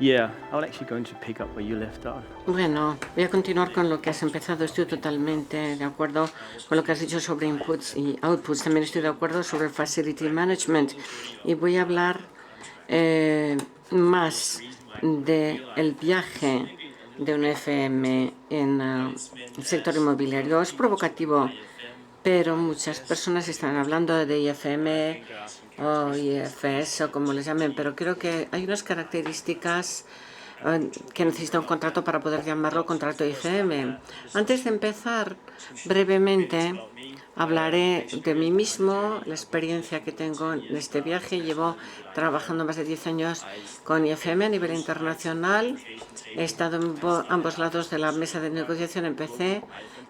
Yeah, I'm actually going to pick up where you left off. Bueno, voy a continuar con lo que has empezado. Estoy totalmente de acuerdo con lo que has dicho sobre inputs y outputs. También estoy de acuerdo sobre facility management. Y voy a hablar más del viaje de un FM en el sector inmobiliario. Es provocativo, pero muchas personas están hablando de IFM o IFS o como les llamen, pero creo que hay unas características que necesita un contrato para poder llamarlo contrato IFM. Antes de empezar, brevemente hablaré de mí mismo, la experiencia que tengo en este viaje. Llevo trabajando más de 10 años con IFM a nivel internacional. He estado en ambos lados de la mesa de negociación. Empecé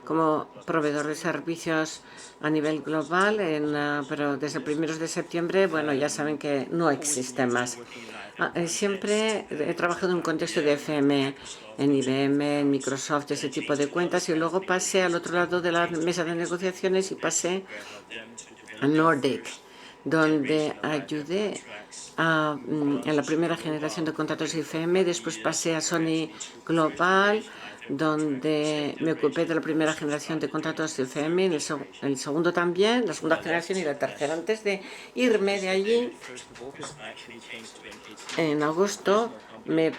como proveedor de servicios a nivel global, pero desde primeros de septiembre, bueno, ya saben que no existe más. Siempre he trabajado en un contexto de FM, en IBM, en Microsoft, ese tipo de cuentas, y luego pasé al otro lado de la mesa de negociaciones y pasé a Nordic, donde ayudé en la primera generación de contratos IFM. Después pasé a Sony Global, donde me ocupé de la primera generación de contratos IFM, en el segundo también, la segunda generación y la tercera. Antes de irme de allí, en agosto me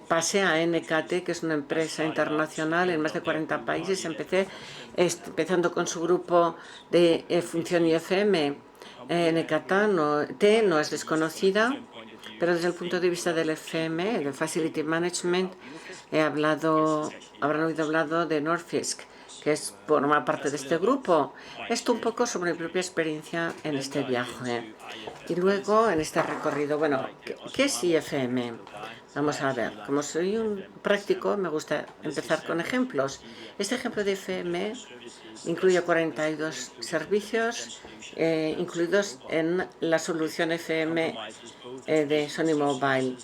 pasé a NKT, que es una empresa internacional en más de 40 países. Empezando con su grupo de función IFM. NKT no es desconocida, pero desde el punto de vista del FM, del Facility Management, habrán oído hablar de Norfisk, que forma parte de este grupo. Esto un poco sobre mi propia experiencia en este viaje. Y luego, en este recorrido, bueno, ¿qué es IFM? Vamos a ver, como soy un práctico, me gusta empezar con ejemplos. Este ejemplo de IFM incluye 42 servicios, incluidos en la solución FM de Sony Mobile,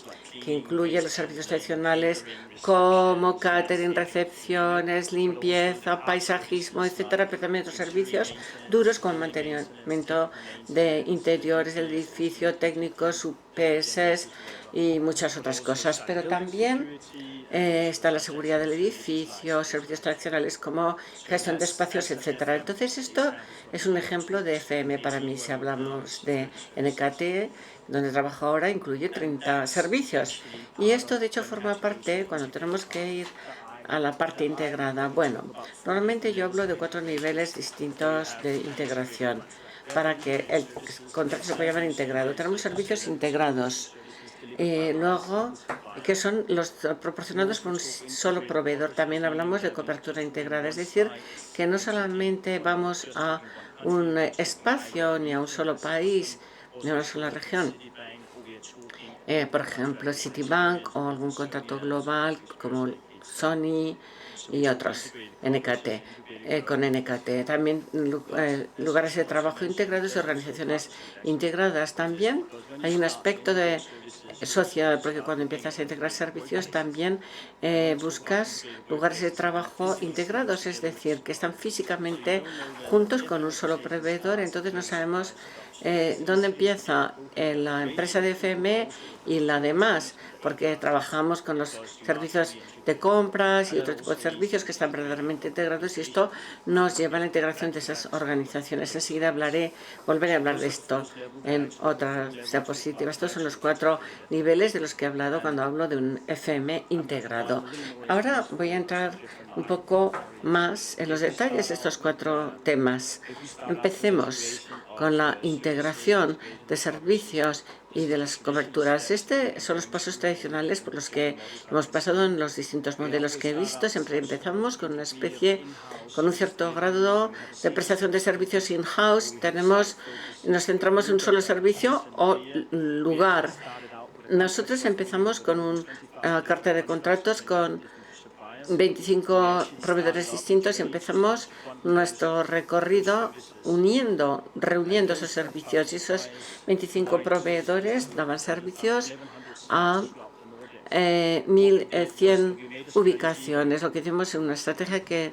que incluye los servicios tradicionales como catering, recepciones, limpieza, paisajismo, etcétera, pero también otros servicios duros como mantenimiento de interiores del edificio, técnicos, UPS y muchas otras cosas. Pero también está la seguridad del edificio, servicios tradicionales como gestión de espacios, etcétera. Entonces, esto es un ejemplo de FM para mí. Si hablamos de NKT, donde trabajo ahora, incluye 30 servicios. Y esto, de hecho, forma parte, cuando tenemos que ir a la parte integrada. Bueno, normalmente yo hablo de 4 niveles distintos de integración para que el contrato se pueda llamar integrado. Tenemos servicios integrados. Luego, que son los proporcionados por un solo proveedor. También hablamos de cobertura integrada, es decir, que no solamente vamos a un espacio ni a un solo país ni a una sola región. Por ejemplo, Citibank o algún contrato global como Sony y otros, con NKT. También lugares de trabajo integrados y organizaciones integradas. También hay un aspecto de social, porque cuando empiezas a integrar servicios también buscas lugares de trabajo integrados, es decir, que están físicamente juntos con un solo proveedor. Entonces no sabemos dónde empieza la empresa de FM y la demás, porque trabajamos con los servicios de compras y otro tipo de servicios que están verdaderamente integrados, y esto nos lleva a la integración de esas organizaciones. Enseguida volveré a hablar de esto en otras diapositivas. Estos son los 4 niveles de los que he hablado cuando hablo de un FM integrado. Ahora voy a entrar un poco más en los detalles de estos 4 temas. Empecemos con la integración de servicios y de las coberturas. Estos son los pasos tradicionales por los que hemos pasado en los distintos modelos que he visto. Siempre empezamos con un cierto grado de prestación de servicios in-house. Nos centramos en un solo servicio o lugar. Nosotros empezamos con una carta de contratos con 25 proveedores distintos y empezamos nuestro recorrido reuniendo esos servicios, y esos 25 proveedores daban servicios a 1.100 ubicaciones. Lo que hicimos es una estrategia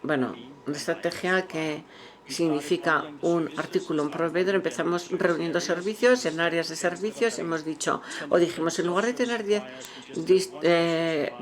una estrategia que significa un artículo, un proveedor. Empezamos reuniendo servicios en áreas de servicios. Hemos dicho, o dijimos, en lugar de tener 10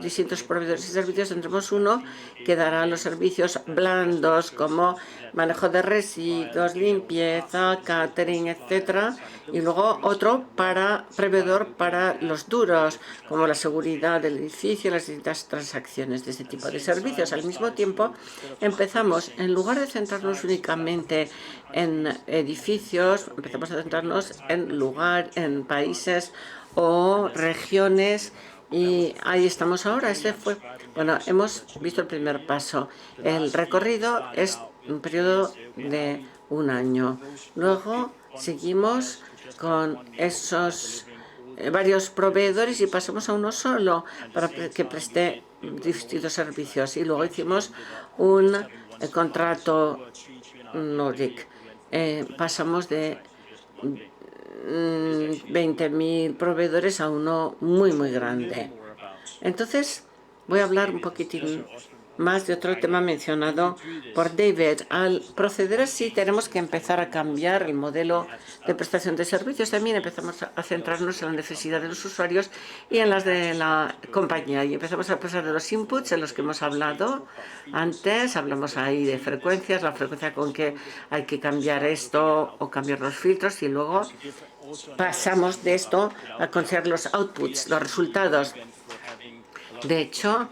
distintos proveedores y servicios, tendremos uno que dará los servicios blandos como manejo de residuos, limpieza, catering, etcétera, y luego otro proveedor para los duros, como la seguridad del edificio, las distintas transacciones de este tipo de servicios. Al mismo tiempo, empezamos, en lugar de centrarnos únicamente en edificios, empezamos a centrarnos en países o regiones, y ahí estamos ahora. Bueno, hemos visto el primer paso. El recorrido es un periodo de un año. Luego seguimos con esos varios proveedores y pasamos a uno solo para que preste distintos servicios. Y luego hicimos un contrato Nordic. Pasamos de 20.000 proveedores a uno muy, muy grande. Entonces, voy a hablar un poquitín más de otro tema mencionado por David. Al proceder así, tenemos que empezar a cambiar el modelo de prestación de servicios. También empezamos a centrarnos en la necesidad de los usuarios y en las de la compañía. Y empezamos a pasar de los inputs en los que hemos hablado antes. Hablamos ahí de frecuencias, la frecuencia con que hay que cambiar esto o cambiar los filtros, y luego pasamos de esto a considerar los outputs, los resultados. De hecho,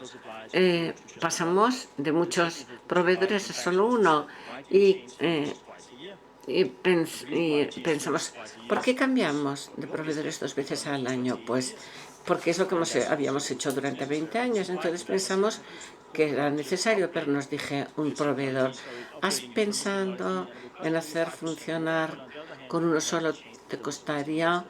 pasamos de muchos proveedores a solo uno y pensamos, ¿por qué cambiamos de proveedores 2 veces al año? Pues porque es lo que habíamos hecho durante 20 años. Entonces pensamos que era necesario, pero nos dije un proveedor, ¿has pensado en hacer funcionar con uno solo? Te costaría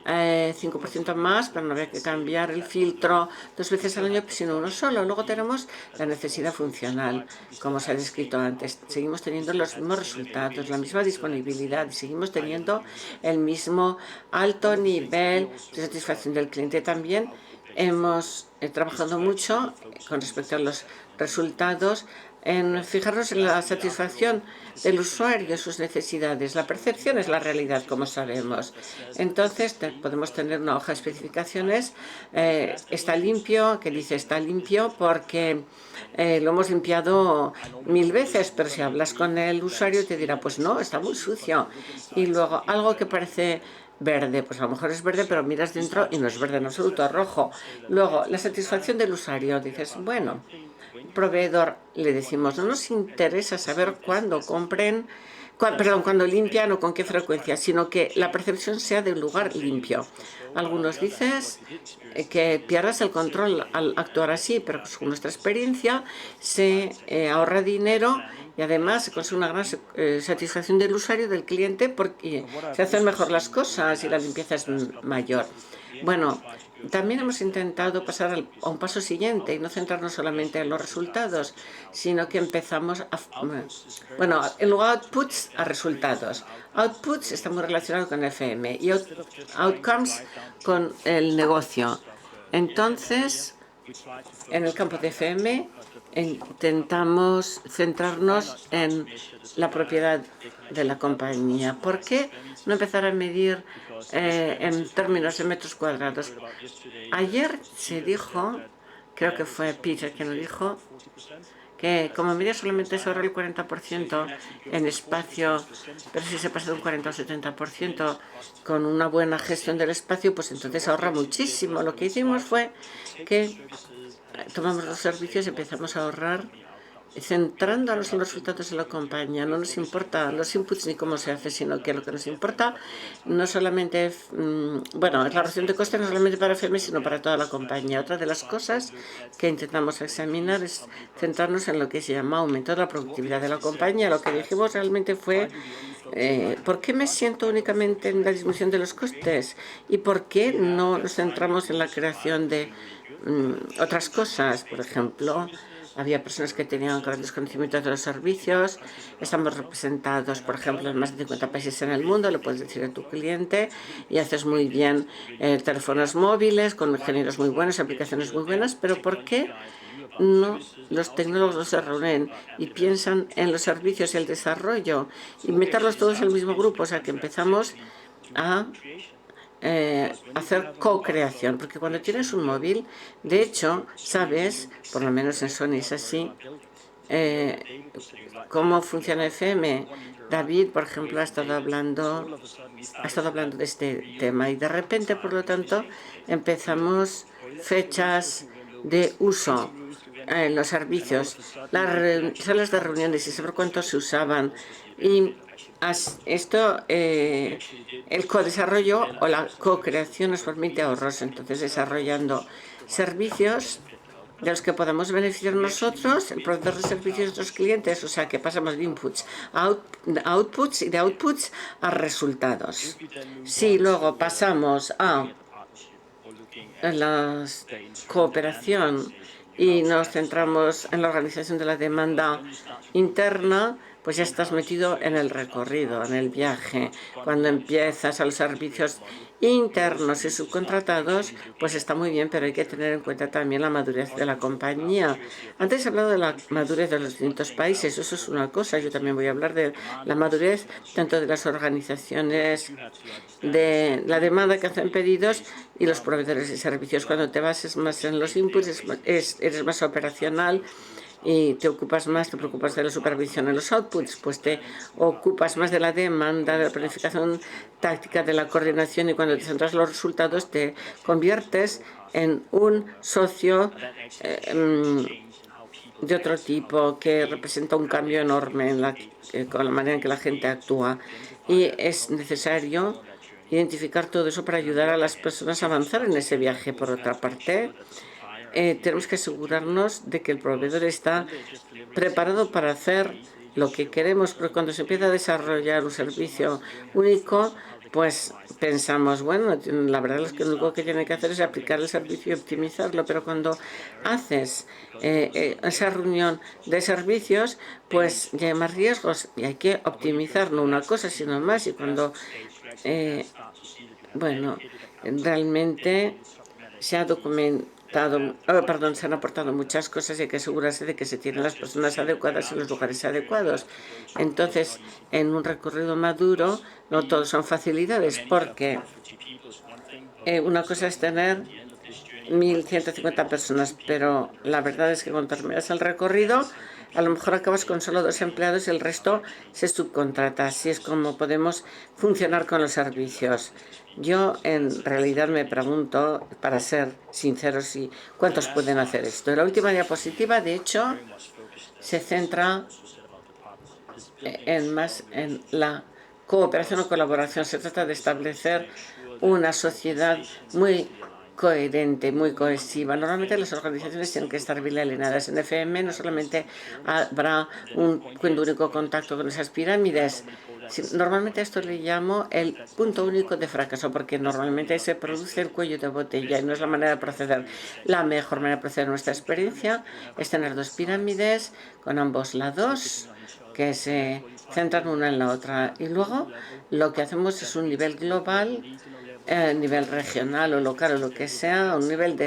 5% más, pero no había que cambiar el filtro 2 veces al año, sino uno solo. Luego tenemos la necesidad funcional, como se ha descrito antes. Seguimos teniendo los mismos resultados, la misma disponibilidad, y seguimos teniendo el mismo alto nivel de satisfacción del cliente. También hemos trabajado mucho con respecto a los resultados, en fijarnos en la satisfacción del usuario, sus necesidades. La percepción es la realidad, como sabemos. Entonces, podemos tener una hoja de especificaciones. Está limpio, que dice está limpio porque lo hemos limpiado 1000 veces, pero si hablas con el usuario te dirá, pues no, está muy sucio. Y luego, algo que parece verde, pues a lo mejor es verde, pero miras dentro y no es verde en absoluto, es rojo. Luego, la satisfacción del usuario. Dices, bueno, proveedor, le decimos, no nos interesa saber cuándo cuándo limpian o con qué frecuencia, sino que la percepción sea de un lugar limpio. Algunos dices que pierdas el control al actuar así, pero según nuestra experiencia se ahorra dinero y además se consigue una gran satisfacción del usuario, del cliente, porque se hacen mejor las cosas y la limpieza es mayor. Bueno, también hemos intentado pasar a un paso siguiente y no centrarnos solamente en los resultados, sino que empezamos en lugar de outputs, a resultados. Outputs está muy relacionado con FM y outcomes con el negocio. Entonces, en el campo de FM intentamos centrarnos en la propiedad de la compañía. ¿Por qué no empezar a medir en términos de metros cuadrados? Ayer se dijo, creo que fue Peter quien lo dijo, que como medida solamente se ahorra el 40% en espacio, pero si se pasa de un 40 al 70% con una buena gestión del espacio, pues entonces ahorra muchísimo. Lo que hicimos fue que tomamos los servicios y empezamos a ahorrar centrándonos en los resultados de la compañía. No nos importa los inputs ni cómo se hace, sino que lo que nos importa no solamente es la reducción de costes, no solamente para FM, sino para toda la compañía. Otra de las cosas que intentamos examinar es centrarnos en lo que se llama aumento de la productividad de la compañía. Lo que dijimos realmente fue ¿por qué me siento únicamente en la disminución de los costes? ¿Y por qué no nos centramos en la creación de otras cosas? Por ejemplo, había personas que tenían grandes conocimientos de los servicios. Estamos representados, por ejemplo, en más de 50 países en el mundo, le puedes decir a tu cliente, y haces muy bien teléfonos móviles con ingenieros muy buenos, aplicaciones muy buenas, pero ¿por qué no los tecnólogos se reúnen y piensan en los servicios y el desarrollo y meterlos todos en el mismo grupo? O sea, que empezamos a hacer co-creación, porque cuando tienes un móvil, de hecho, sabes, por lo menos en Sony es así, cómo funciona FM. David, por ejemplo, ha estado hablando de este tema y de repente, por lo tanto, empezamos fechas de uso en los servicios, las salas de reuniones y saber cuántos se usaban. Y esto, el co-desarrollo o la co-creación nos permite ahorros. Entonces, desarrollando servicios de los que podamos beneficiar nosotros, el proveedor de servicios de nuestros clientes, o sea que pasamos de inputs a outputs y de outputs a resultados. Si luego pasamos a la cooperación y nos centramos en la organización de la demanda interna, pues ya estás metido en el recorrido, en el viaje. Cuando empiezas a los servicios internos y subcontratados, pues está muy bien, pero hay que tener en cuenta también la madurez de la compañía. Antes he hablado de la madurez de los distintos países, eso es una cosa. Yo también voy a hablar de la madurez tanto de las organizaciones de la demanda que hacen pedidos y los proveedores de servicios. Cuando te bases más en los inputs, eres más operacional y te preocupas de la supervisión en los outputs, pues te ocupas más de la demanda, de la planificación táctica, de la coordinación, y cuando te centras en los resultados te conviertes en un socio de otro tipo que representa un cambio enorme con la manera en que la gente actúa. Y es necesario identificar todo eso para ayudar a las personas a avanzar en ese viaje. Por otra parte, tenemos que asegurarnos de que el proveedor está preparado para hacer lo que queremos, pero cuando se empieza a desarrollar un servicio único, pues pensamos, bueno, la verdad es que lo único que tiene que hacer es aplicar el servicio y optimizarlo, pero cuando haces esa reunión de servicios, pues ya hay más riesgos y hay que optimizar no una cosa, sino más. Y cuando, bueno, realmente se ha documentado, se han aportado muchas cosas y hay que asegurarse de que se tienen las personas adecuadas en los lugares adecuados. Entonces, en un recorrido maduro, no todos son facilidades, porque una cosa es tener 1.150 personas, pero la verdad es que cuando terminas el recorrido, a lo mejor acabas con solo 2 empleados y el resto se subcontrata. Así es como podemos funcionar con los servicios. Yo en realidad me pregunto, para ser sinceros, ¿cuántos pueden hacer esto? La última diapositiva, de hecho, se centra más en la cooperación o colaboración. Se trata de establecer una sociedad muy coherente, muy cohesiva. Normalmente las organizaciones tienen que estar bien alineadas. En FM no solamente habrá un único contacto con esas pirámides. Normalmente esto le llamo el punto único de fracaso, porque normalmente se produce el cuello de botella y no es la manera de proceder. La mejor manera de proceder, en nuestra experiencia, es tener 2 pirámides con ambos lados que se centran una en la otra. Y luego lo que hacemos es un nivel global, nivel regional o local o lo que sea, un nivel de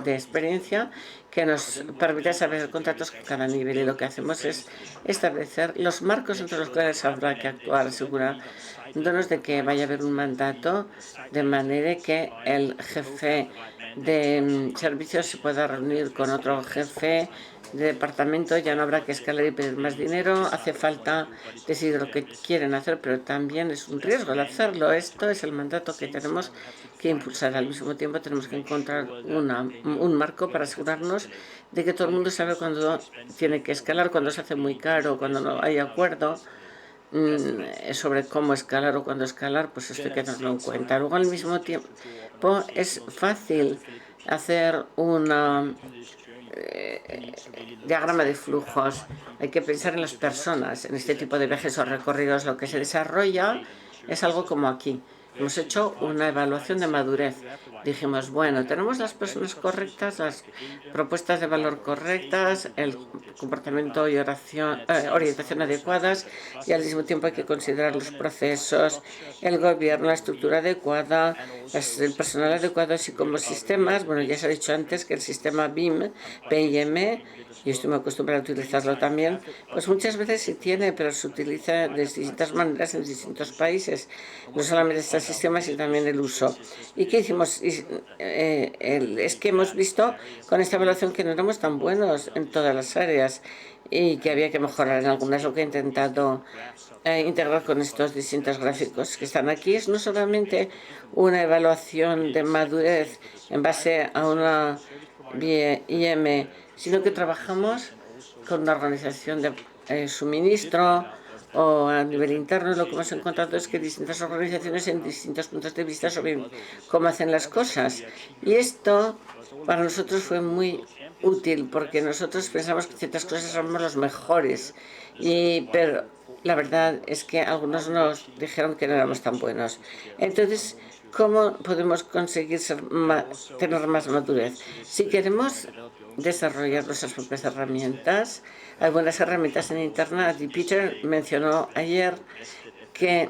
experiencia que nos permite establecer contratos con cada nivel. Y lo que hacemos es establecer los marcos entre los cuales habrá que actuar, asegurándonos de que vaya a haber un mandato, de manera que el jefe de servicios se pueda reunir con otro jefe de departamento. Ya no habrá que escalar y pedir más dinero. Hace falta decidir lo que quieren hacer, pero también es un riesgo el hacerlo. Esto es el mandato que tenemos que impulsar. Al mismo tiempo tenemos que encontrar un marco para asegurarnos de que todo el mundo sabe cuándo tiene que escalar, cuando se hace muy caro, cuando no hay acuerdo sobre cómo escalar o cuándo escalar, pues esto hay que tenerlo en cuenta. Luego, al mismo tiempo, es fácil hacer una diagrama de flujos. Hay que pensar en las personas. En este tipo de viajes o recorridos lo que se desarrolla es algo como aquí. hemos hecho una evaluación de madurez. Dijimos, bueno, tenemos las personas correctas, las propuestas de valor correctas, el comportamiento y orientación adecuadas, y al mismo tiempo hay que considerar los procesos, el gobierno, la estructura adecuada, el personal adecuado, así como sistemas. Bueno, ya se ha dicho antes que el sistema BIM, y estoy muy acostumbrada a utilizarlo también, pues muchas veces se tiene, pero se utiliza de distintas maneras en distintos países, no solamente este sistema, sino también el uso. ¿Y qué hicimos? Es que hemos visto con esta evaluación que no éramos tan buenos en todas las áreas y que había que mejorar en algunas. Lo que he intentado integrar con estos distintos gráficos que están aquí es no solamente una evaluación de madurez en base a una IM, sino que trabajamos con una organización de suministro o a nivel interno. Lo que hemos encontrado es que distintas organizaciones en distintos puntos de vista sobre cómo hacen las cosas. Y esto para nosotros fue muy útil porque nosotros pensamos que ciertas cosas somos los mejores, pero la verdad es que algunos nos dijeron que no éramos tan buenos. Entonces, ¿cómo podemos conseguir tener más madurez? Si queremos desarrollar nuestras propias herramientas, hay buenas herramientas en Internet, y Peter mencionó ayer que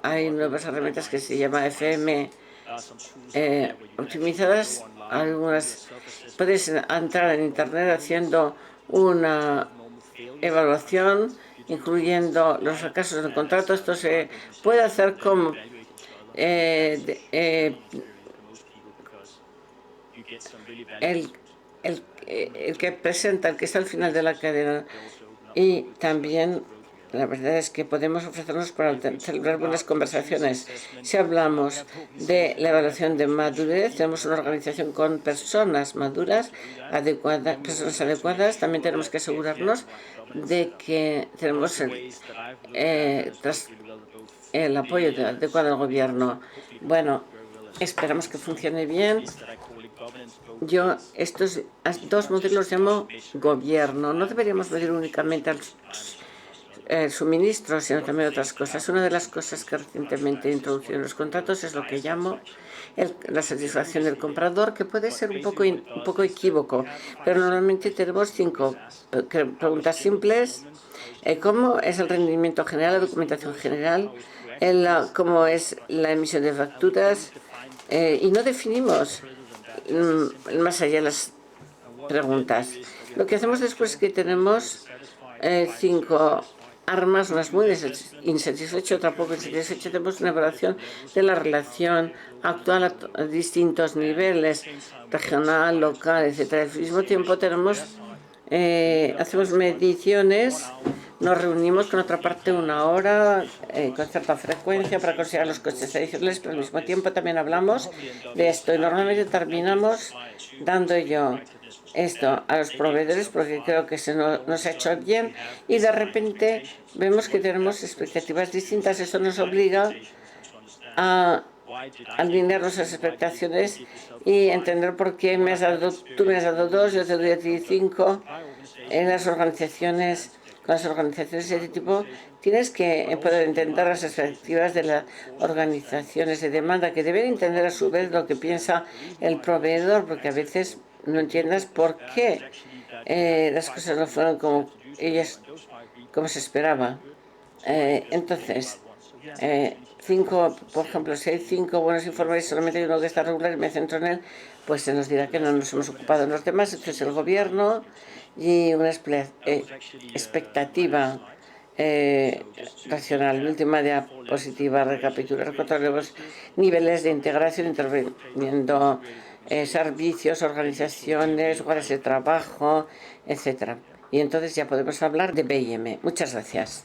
hay nuevas herramientas que se llama FM optimizadas. Algunas puedes entrar en Internet haciendo una evaluación, incluyendo los fracasos del contrato. Esto se puede hacer como el que presenta, el que está al final de la cadena. Y también la verdad es que podemos ofrecernos para celebrar buenas conversaciones. Si hablamos de la evaluación de madurez, tenemos una organización con personas maduras, personas adecuadas. También tenemos que asegurarnos de que tenemos el apoyo adecuado del gobierno. Bueno, esperamos que funcione bien. Yo estos dos modelos los llamo gobierno. No deberíamos medir únicamente el suministro, sino también otras cosas. Una de las cosas que recientemente he introducido en los contratos es lo que llamo la satisfacción del comprador, que puede ser un poco equívoco, pero normalmente tenemos 5 preguntas simples. ¿Cómo es el rendimiento general, la documentación general? ¿Cómo es la emisión de facturas? Y no definimos más allá de las preguntas. Lo que hacemos después es que tenemos 5 armas, unas muy insatisfechas, otra poco insatisfechas. Tenemos una evaluación de la relación actual a distintos niveles, regional, local, etc. Al mismo tiempo hacemos mediciones, nos reunimos con otra parte 1 hora con cierta frecuencia para considerar los costes adicionales, pero al mismo tiempo también hablamos de esto y normalmente terminamos dando yo esto a los proveedores porque creo que nos ha hecho bien, y de repente vemos que tenemos expectativas distintas. Esto nos obliga a alinear nuestras expectaciones y entender por qué tú me has dado 2, yo te doy a ti 5. En las organizaciones, con las organizaciones de este tipo, tienes que poder entender las expectativas de las organizaciones de demanda, que deben entender a su vez lo que piensa el proveedor, porque a veces no entiendas por qué las cosas no fueron como se esperaba. Entonces, 5, por ejemplo, si hay 5 buenos informes y solamente hay uno que está regular y me centro en él, pues se nos dirá que no nos hemos ocupado en los demás. Esto es el gobierno y una expectativa racional. La última diapositiva recapitular los niveles de integración interviniendo servicios, organizaciones, lugares de trabajo, etcétera. Y entonces ya podemos hablar de BIM. Muchas gracias.